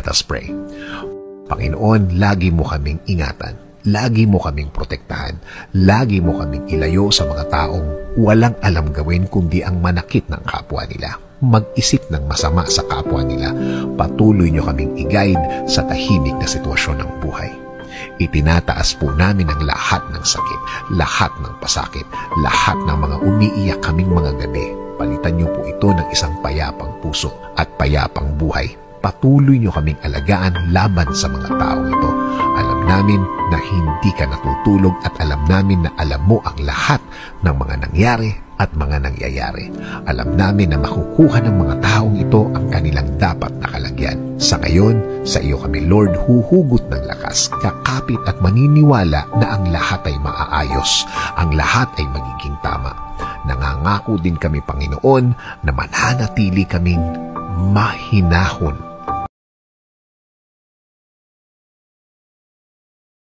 Let us pray. Panginoon, lagi mo kaming ingatan. Lagi mo kaming protektahan. Lagi mo kaming ilayo sa mga taong walang alam gawin kundi ang manakit ng kapwa nila. Mag-isip ng masama sa kapwa nila. Patuloy nyo kaming i-guide sa tahimik na sitwasyon ng buhay. Itinataas po namin ang lahat ng sakit, lahat ng pasakit, lahat ng mga umiiyak kaming mga gabi. Palitan niyo po ito ng isang payapang puso at payapang buhay. Patuloy niyo kaming alagaan laban sa mga taong ito. Alam namin na hindi ka natutulog at alam namin na alam mo ang lahat ng mga nangyari at mga nangyayari. Alam namin na makukuha ng mga taong ito ang kanilang dapat na kalagyan. Sa ngayon, sa iyo kami, Lord, huhugot ng lakas, kakapit at maniniwala na ang lahat ay maaayos, ang lahat ay magiging tama. Nangangako din kami, Panginoon, na mananatili kaming mahinahon